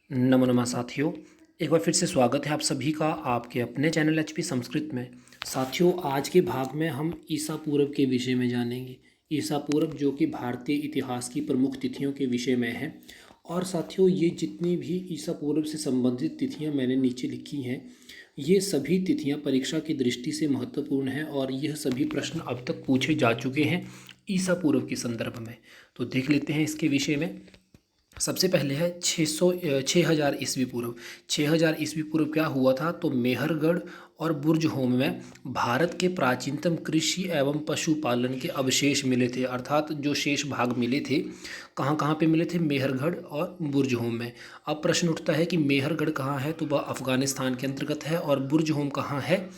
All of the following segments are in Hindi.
नमो नमः साथियों, एक बार फिर से स्वागत है आप सभी का आपके अपने चैनल एचपी संस्कृत में। साथियों, आज के भाग में हम ईसा पूर्व के विषय में जानेंगे। ईसा पूर्व जो कि भारतीय इतिहास की प्रमुख तिथियों के विषय में है। और साथियों, ये जितनी भी ईसा पूर्व से संबंधित तिथियां मैंने नीचे लिखी हैं, ये सभी तिथियां परीक्षा की दृष्टि से महत्वपूर्ण हैं और यह सभी प्रश्न अब तक पूछे जा चुके हैं ईसा पूर्व के संदर्भ में। तो देख लेते हैं इसके विषय में। सबसे पहले है 6000 ईस्वी पूर्व। 6000 ईस्वी पूर्व क्या हुआ था? तो मेहरगढ़ और बुर्जहोम में भारत के प्राचीनतम कृषि एवं पशुपालन के अवशेष मिले थे, अर्थात जो शेष भाग मिले थे कहाँ कहाँ पे मिले थे? मेहरगढ़ और बुर्जहोम में। अब प्रश्न उठता है कि मेहरगढ़ कहाँ है? तो वह अफगानिस्तान के अंतर्गत है। और बुर्जहोम कहाँ है?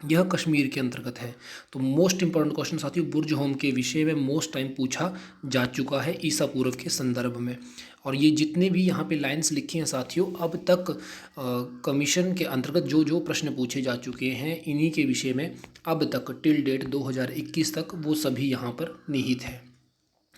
यह कश्मीर के अंतर्गत है। तो मोस्ट इंपॉर्टेंट क्वेश्चन साथियों बुर्जहोम के विषय में मोस्ट टाइम पूछा जा चुका है ईसा पूर्व के संदर्भ में। और ये जितने भी यहाँ पे लाइंस लिखी हैं साथियों, अब तक कमीशन के अंतर्गत जो जो प्रश्न पूछे जा चुके हैं इन्हीं के विषय में अब तक टिल डेट 2021 तक वो सभी यहाँ पर निहित है।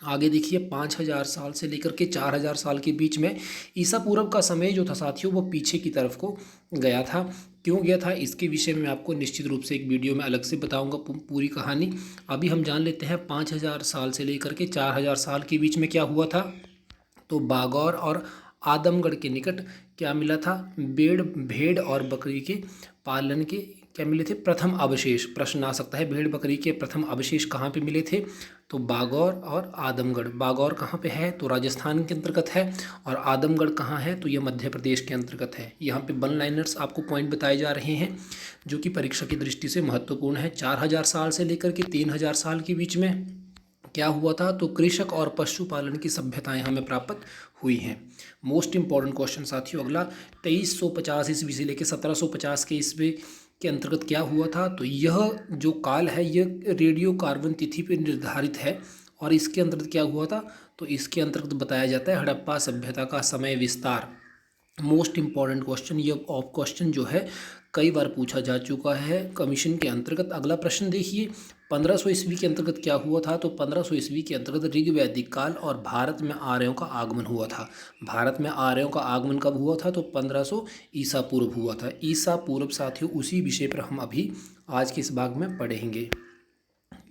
आगे देखिए, 5000 साल से लेकर के 4000 साल के बीच में ईसा पूर्व का समय जो था साथियों वो पीछे की तरफ को गया था। क्यों गया था इसके विषय में मैं आपको निश्चित रूप से एक वीडियो में अलग से बताऊंगा पूरी कहानी। अभी हम जान लेते हैं 5000 साल से लेकर के 4000 साल के बीच में क्या हुआ था। तो बागौर और आदमगढ़ के निकट क्या मिला था? भेड़ और बकरी के पालन के क्या मिले थे? प्रथम अवशेष। प्रश्न आ सकता है भेड़ बकरी के प्रथम अवशेष कहाँ पे मिले थे? तो बागौर और आदमगढ़। बागौर कहाँ पे है? तो राजस्थान के अंतर्गत है। और आदमगढ़ कहाँ है? तो यह मध्य प्रदेश के अंतर्गत है। यहाँ पे वन लाइनर्स आपको पॉइंट बताए जा रहे हैं जो कि परीक्षा की दृष्टि से महत्वपूर्ण है। 4000 साल से लेकर के 3000 साल के बीच में क्या हुआ था? तो कृषक और पशुपालन की सभ्यताएं हमें प्राप्त हुई हैं। मोस्ट इंपॉर्टेंट क्वेश्चन साथियों अगला, 2350 ईस्वी से लेकर 1750 के ईस्वी के अंतर्गत क्या हुआ था? तो यह जो काल है यह रेडियो कार्बन तिथि पर निर्धारित है। और इसके अंतर्गत क्या हुआ था? तो इसके अंतर्गत बताया जाता है हड़प्पा सभ्यता का समय विस्तार। मोस्ट इंपॉर्टेंट क्वेश्चन, ये ऑफ क्वेश्चन जो है कई बार पूछा जा चुका है कमीशन के अंतर्गत। अगला प्रश्न देखिए, 1500 ईस्वी के अंतर्गत क्या हुआ था? तो 1500 ईस्वी के अंतर्गत ऋग वैदिक काल और भारत में आर्यों का आगमन हुआ था। भारत में आर्यों का आगमन कब हुआ था? तो 1500 ईसा पूर्व हुआ था। ईसा पूर्व साथियों उसी विषय पर हम अभी आज के इस भाग में पढ़ेंगे।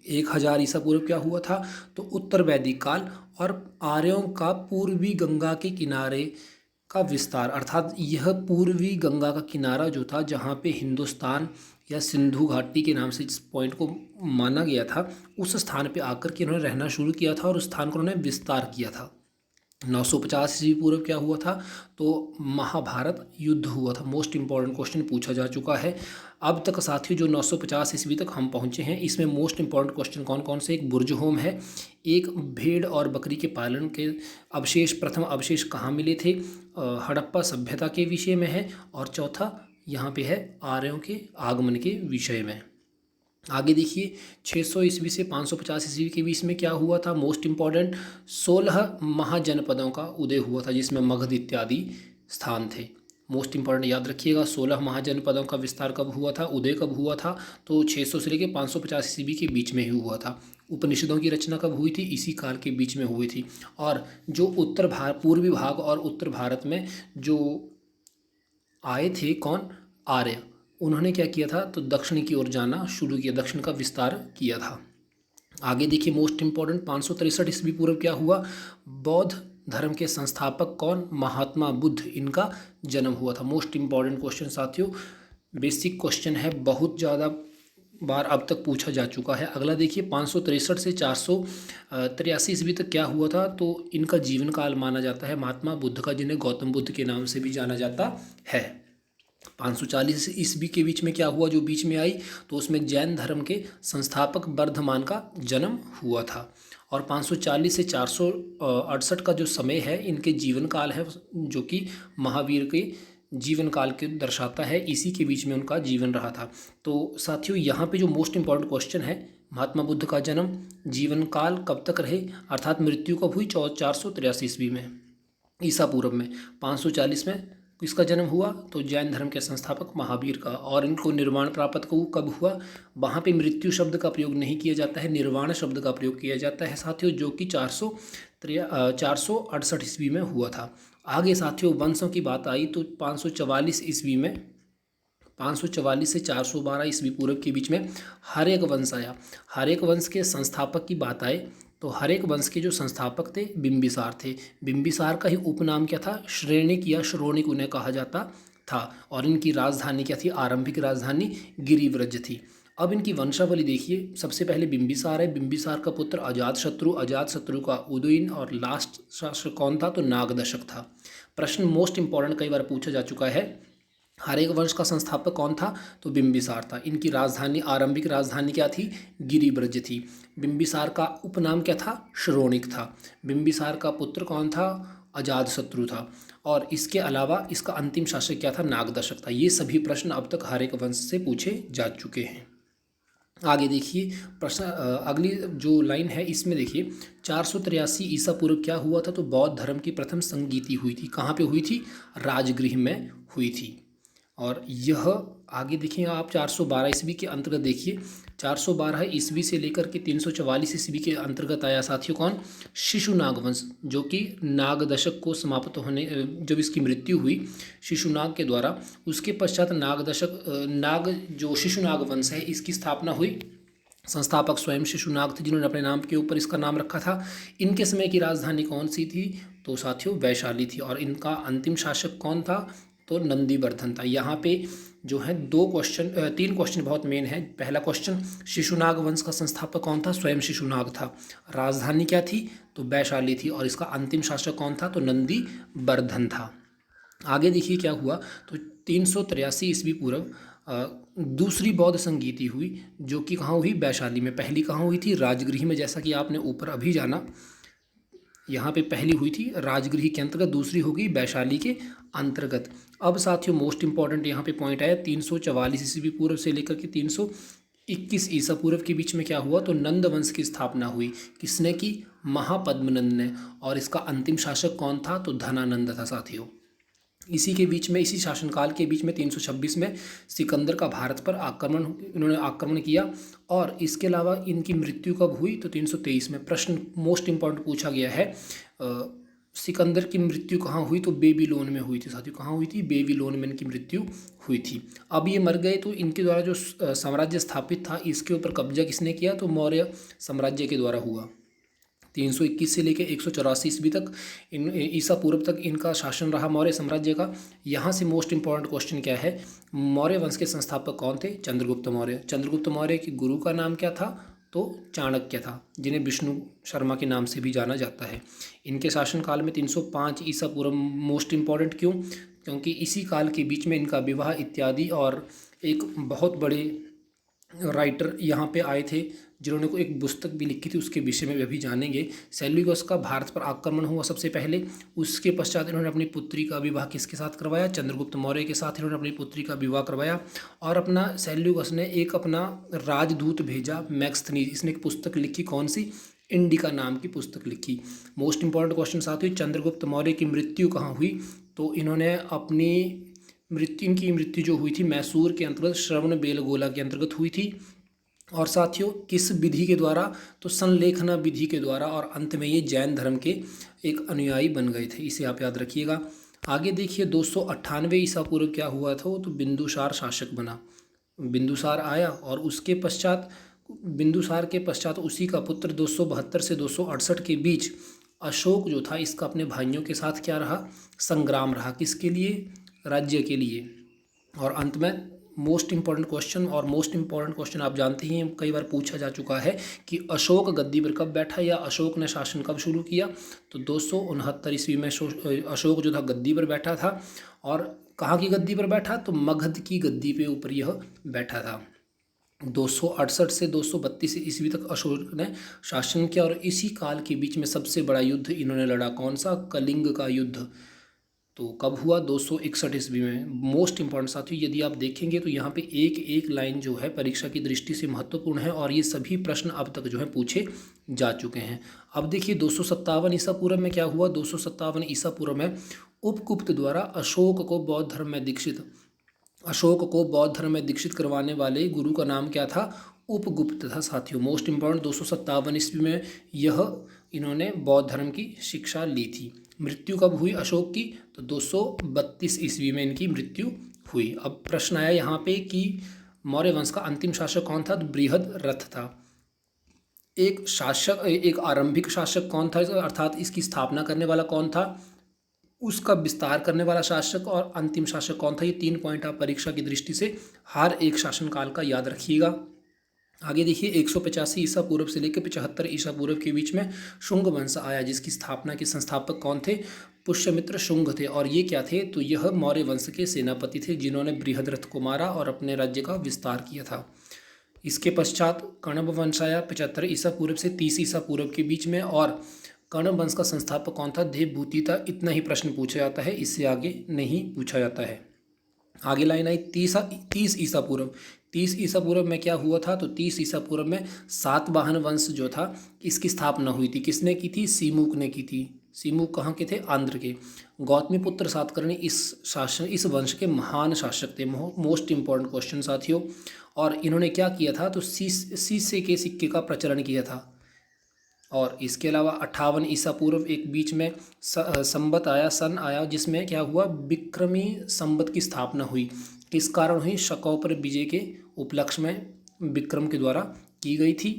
1000 ईसा पूर्व क्या हुआ था? तो उत्तर वैदिक काल और आर्यों का पूर्वी गंगा के किनारे का विस्तार, अर्थात यह पूर्वी गंगा का किनारा जो था जहाँ पे हिंदुस्तान या सिंधु घाटी के नाम से इस पॉइंट को माना गया था, उस स्थान पे आकर के इन्होंने रहना शुरू किया था और उस स्थान को उन्होंने विस्तार किया था। 950 ईस्वी पूर्व क्या हुआ था? तो महाभारत युद्ध हुआ था। मोस्ट इंपॉर्टेंट क्वेश्चन पूछा जा चुका है अब तक साथियों। जो 950 ईस्वी तक हम पहुंचे हैं इसमें मोस्ट इंपॉर्टेंट क्वेश्चन कौन कौन से? एक बुर्जहोम है, एक भेड़ और बकरी के पालन के अवशेष, प्रथम अवशेष कहाँ मिले थे? हड़प्पा सभ्यता के विषय में है। और चौथा यहाँ पे है आर्यों के आगमन के विषय में। आगे देखिए, 600 ईस्वी से 550 ईस्वी के बीच में क्या हुआ था? मोस्ट इंपॉर्टेंट 16 महाजनपदों का उदय हुआ था जिसमें मगध इत्यादि स्थान थे। मोस्ट इंपॉर्टेंट याद रखिएगा, 16 महाजनपदों का विस्तार कब हुआ था, उदय कब हुआ था? तो 600 से लेकर 550 ईस्वी के बीच में ही हुआ था। उपनिषदों की रचना कब हुई थी? इसी काल के बीच में हुई थी। और जो पूर्वी भाग और उत्तर भारत में जो आए थे कौन? आर्य। उन्होंने क्या किया था? तो दक्षिण की ओर जाना शुरू किया, दक्षिण का विस्तार किया था। आगे देखिए, मोस्ट इंपॉर्टेंट 563 ईस्वी पूर्व क्या हुआ? बौद्ध धर्म के संस्थापक कौन? महात्मा बुद्ध, इनका जन्म हुआ था। मोस्ट इंपॉर्टेंट क्वेश्चन साथियों, बेसिक क्वेश्चन है, बहुत ज़्यादा बार अब तक पूछा जा चुका है। अगला देखिए, 563 से 483 ईस्वी तक क्या हुआ था? तो इनका जीवन काल माना जाता है महात्मा बुद्ध का, जिन्हें गौतम बुद्ध के नाम से भी जाना जाता है। 540 ईस्वी के बीच में क्या हुआ जो बीच में आई? तो उसमें जैन धर्म के संस्थापक वर्धमान का जन्म हुआ था। और 540 से 468 का जो समय है इनके जीवन काल है जो कि महावीर के जीवन काल के दर्शाता है, इसी के बीच में उनका जीवन रहा था। तो साथियों यहाँ पे जो मोस्ट इंपॉर्टेंट क्वेश्चन है, महात्मा बुद्ध का जन्म, जीवन काल कब तक रहे, अर्थात मृत्यु कब हुई? 483 ईस्वी में ईसा पूर्व में। 540 में किसका जन्म हुआ? तो जैन धर्म के संस्थापक महावीर का। और इनको निर्वाण प्राप्त कब हुआ? वहाँ पे मृत्यु शब्द का प्रयोग नहीं किया जाता है, निर्वाण शब्द का प्रयोग किया जाता है साथियों, जो कि 468 ईस्वी में हुआ था। आगे साथियों वंशों की बात आई तो 544 ईस्वी में 544 से 412 ईस्वी पूर्व के बीच में हर्यक वंश आया। हर्यक वंश के संस्थापक की बात आए तो हर्यक वंश के जो संस्थापक थे बिंबिसार थे। बिंबिसार का ही उपनाम क्या था, श्रेणिक या श्रोणिक उन्हें कहा जाता था। और इनकी राजधानी क्या थी, आरंभिक राजधानी गिरिव्रज थी। अब इनकी वंशावली देखिए, सबसे पहले बिंबिसार है। बिंबिसार का पुत्र अजातशत्रु, अजातशत्रु का उदयन, और लास्ट शासक कौन था, तो नागदशक था। प्रश्न मोस्ट इंपॉर्टेंट कई बार पूछा जा चुका है। हर्यक वंश का संस्थापक कौन था, तो बिंबिसार था। इनकी राजधानी, आरंभिक राजधानी क्या थी, गिरिव्रज थी। बिंबिसार का उपनाम क्या था, श्रोणिक था। बिंबिसार का पुत्र कौन था, अजातशत्रु था। और इसके अलावा इसका अंतिम शासक क्या था, नागदशक था। ये सभी प्रश्न अब तक हर्यक वंश से पूछे जा चुके हैं। आगे देखिए प्रश्न, अगली जो लाइन है इसमें देखिए 483 ईसा पूर्व क्या हुआ था, तो बौद्ध धर्म की प्रथम संगीति हुई थी। कहाँ पे हुई थी, राजगृह में हुई थी। और यह आगे देखिए आप 412 ईस्वी के अंतर्गत देखिए, 412 ईस्वी से लेकर के 344 ईस्वी के अंतर्गत आया साथियों कौन, शिशुनाग वंश, जो कि नागदशक को समाप्त होने, जब इसकी मृत्यु हुई शिशुनाग के द्वारा, उसके पश्चात नाग जो शिशुनाग वंश है इसकी स्थापना हुई। संस्थापक स्वयं शिशुनाग थे, जिन्होंने अपने नाम के ऊपर इसका नाम रखा था। इनके समय की राजधानी कौन सी थी, तो साथियों वैशाली थी। और इनका अंतिम शासक कौन था, तो नंदीवर्धन था। यहाँ पे जो है 3 क्वेश्चन बहुत मेन है। पहला क्वेश्चन, शिशुनाग वंश का संस्थापक कौन था, स्वयं शिशुनाग था। राजधानी क्या थी, तो वैशाली थी। और इसका अंतिम शासक कौन था, तो नंदीवर्धन था। आगे देखिए क्या हुआ, तो 383 ईस्वी पूर्व दूसरी बौद्ध संगीति हुई, जो कि कहाँ हुई, वैशाली में। पहली कहाँ हुई थी, राजगृह में, जैसा कि आपने ऊपर अभी जाना। यहाँ पे पहली हुई थी राजगृह के अंतर्गत, दूसरी होगी वैशाली के अंतर्गत। अब साथियों मोस्ट इंपॉर्टेंट यहाँ पे पॉइंट आया, 344 ईस्वी पूर्व से लेकर के 321 ईसा पूर्व के बीच में क्या हुआ, तो नंद वंश की स्थापना हुई। किसने की, महापद्मनंद ने। और इसका अंतिम शासक कौन था, तो धनानंद था साथियों। इसी के बीच में, इसी शासनकाल के बीच में 326 में सिकंदर का भारत पर इन्होंने आक्रमण किया। और इसके अलावा इनकी मृत्यु कब हुई, तो 323 में। प्रश्न मोस्ट इंपॉर्टेंट पूछा गया है, सिकंदर की मृत्यु कहाँ हुई, तो बेबीलोन में हुई थी साथियों। कहाँ हुई थी, बेबीलोन में इनकी मृत्यु हुई थी। अब ये मर गए तो इनके द्वारा जो साम्राज्य स्थापित था, इसके ऊपर कब्जा किसने किया, तो मौर्य साम्राज्य के द्वारा हुआ। 321 से लेकर 184 ईस्वी तक, ईसा पूर्व तक इनका शासन रहा मौर्य साम्राज्य का। यहाँ से मोस्ट इंपॉर्टेंट क्वेश्चन क्या है, मौर्य वंश के संस्थापक कौन थे, चंद्रगुप्त मौर्य। चंद्रगुप्त मौर्य के गुरु का नाम क्या था, तो चाणक्य था, जिन्हें विष्णु शर्मा के नाम से भी जाना जाता है। इनके शासनकाल में 305 ईसा पूर्व मोस्ट इंपॉर्टेंट क्यों, क्योंकि इसी काल के बीच में इनका विवाह इत्यादि, और एक बहुत बड़े राइटर यहाँ पे आए थे जिन्होंने को एक पुस्तक भी लिखी थी, उसके विषय में भी अभी जानेंगे। सेल्यूकस का भारत पर आक्रमण हुआ सबसे पहले, उसके पश्चात इन्होंने अपनी पुत्री का विवाह किसके साथ करवाया, चंद्रगुप्त मौर्य के साथ इन्होंने अपनी पुत्री का विवाह करवाया। और अपना सेल्यूकस ने एक अपना राजदूत भेजा, मैक्सथनीज, इसने एक पुस्तक लिखी, कौन सी, इंडिका नाम की पुस्तक लिखी। मोस्ट इंपॉर्टेंट क्वेश्चन साथ ही, चंद्रगुप्त मौर्य की मृत्यु कहाँ हुई, तो इन्होंने अपनी इनकी मृत्यु जो हुई थी मैसूर के अंतर्गत श्रवण बेलगोला के अंतर्गत हुई थी। और साथियों किस विधि के द्वारा, तो संलेखना विधि के द्वारा। और अंत में ये जैन धर्म के एक अनुयायी बन गए थे, इसे आप याद रखिएगा। आगे देखिए 298 ईसा पूर्व क्या हुआ था, तो बिंदुसार शासक बना। बिंदुसार आया और उसके पश्चात, बिंदुसार के पश्चात उसी का पुत्र 272 से 268 के बीच अशोक जो था, इसका अपने भाइयों के साथ क्या रहा, संग्राम रहा। किसके लिए, राज्य के लिए। और अंत में मोस्ट इंपॉर्टेंट क्वेश्चन, और मोस्ट इंपॉर्टेंट क्वेश्चन आप जानते ही हैं, कई बार पूछा जा चुका है कि अशोक गद्दी पर कब बैठा, या अशोक ने शासन कब शुरू किया, तो 269 ईस्वी में अशोक जो था गद्दी पर बैठा था। और कहाँ की गद्दी पर बैठा, तो मगध की गद्दी पे ऊपर यह बैठा था। 268 से 232 ईस्वी तक अशोक ने शासन किया। और इसी काल के बीच में सबसे बड़ा युद्ध इन्होंने लड़ा, कौन सा, कलिंग का युद्ध। तो कब हुआ, 261 ईस्वी में। मोस्ट इंपॉर्टेंट साथियों, यदि आप देखेंगे तो यहाँ पे एक एक लाइन जो है परीक्षा की दृष्टि से महत्वपूर्ण है, और ये सभी प्रश्न अब तक जो है पूछे जा चुके हैं। अब देखिए 257 ईसा पूर्व में क्या हुआ, 257 ईसा पूर्व में उपगुप्त द्वारा अशोक को बौद्ध धर्म में दीक्षित करवाने वाले गुरु का नाम क्या था, उपगुप्त था साथियों। मोस्ट इंपॉर्टेंट 257 ईस्वी में यह इन्होंने बौद्ध धर्म की शिक्षा ली थी। मृत्यु कब हुई अशोक की? तो 232 ईस्वी में इनकी मृत्यु हुई। अब प्रश्न आया यहाँ पे कि मौर्य वंश का अंतिम शासक कौन था? तो बृहद्रथ था। एक आरंभिक शासक कौन था, अर्थात इसकी स्थापना करने वाला कौन था, उसका विस्तार करने वाला शासक और अंतिम शासक कौन था। ये 3 पॉइंट आप परीक्षा की दृष्टि से हर एक शासनकाल का याद रखिएगा। आगे देखिए 185 ईसा पूर्व से लेकर 75 ईसा पूर्व के बीच में शुंग वंश आया, जिसकी स्थापना के संस्थापक कौन थे? पुष्यमित्र शुंग थे। और ये क्या थे? तो यह मौर्य वंश के सेनापति थे, जिन्होंने बृहद्रथ को मारा और अपने राज्य का विस्तार किया था। इसके पश्चात कण्व वंश आया 75 ईसा पूर्व से 30 ईसा पूर्व के बीच में, और कण्व वंश का संस्थापक कौन था? देवभूति था। इतना ही प्रश्न पूछा जाता है, इससे आगे नहीं पूछा जाता है। आगे लाइन आई 30 ईसा पूर्व। 30 ईसा पूर्व में क्या हुआ था? तो 30 ईसा पूर्व में सातवाहन वंश जो था, इसकी स्थापना हुई थी। किसने की थी? सीमुक ने की थी। सीमुक कहाँ के थे? आंध्र के। गौतमीपुत्र सातकर्णी इस वंश के महान शासक थे। मोस्ट इंपॉर्टेंट क्वेश्चन साथियों। और इन्होंने क्या किया था? तो शीशे के सिक्के का प्रचलन किया था। और इसके अलावा 58 ईसा पूर्व एक बीच में संवत आया, सन आया, जिसमें क्या हुआ? विक्रमी संवत की स्थापना हुई। किस कारण हुई? शकौ पर विजय के उपलक्ष्य में विक्रम के द्वारा की गई थी।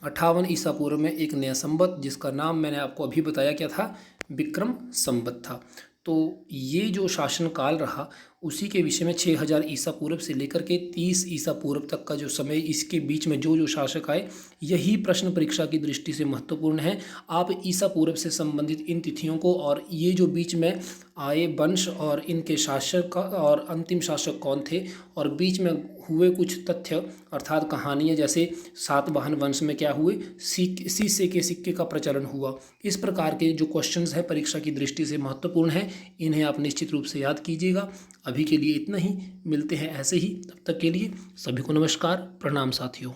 58 ईसा पूर्व में एक नया संवत, जिसका नाम मैंने आपको अभी बताया क्या था? विक्रम संवत था। तो ये जो शासनकाल रहा, उसी के विषय में 6000 ईसा पूर्व से लेकर के 30 ईसा पूर्व तक का जो समय, इसके बीच में जो शासक आए, यही प्रश्न परीक्षा की दृष्टि से महत्वपूर्ण है। आप ईसा पूर्व से संबंधित इन तिथियों को और ये जो बीच में आए वंश और इनके शासक और अंतिम शासक कौन थे, और बीच में हुए कुछ तथ्य अर्थात कहानियाँ, जैसे सातवाहन वंश में क्या हुए? शीशे के सिक्के का प्रचलन हुआ। इस प्रकार के जो क्वेश्चंस हैं परीक्षा की दृष्टि से महत्वपूर्ण हैं, इन्हें आप निश्चित रूप से याद कीजिएगा। अभी के लिए इतना ही, मिलते हैं ऐसे ही। तब तक के लिए सभी को नमस्कार, प्रणाम साथियों।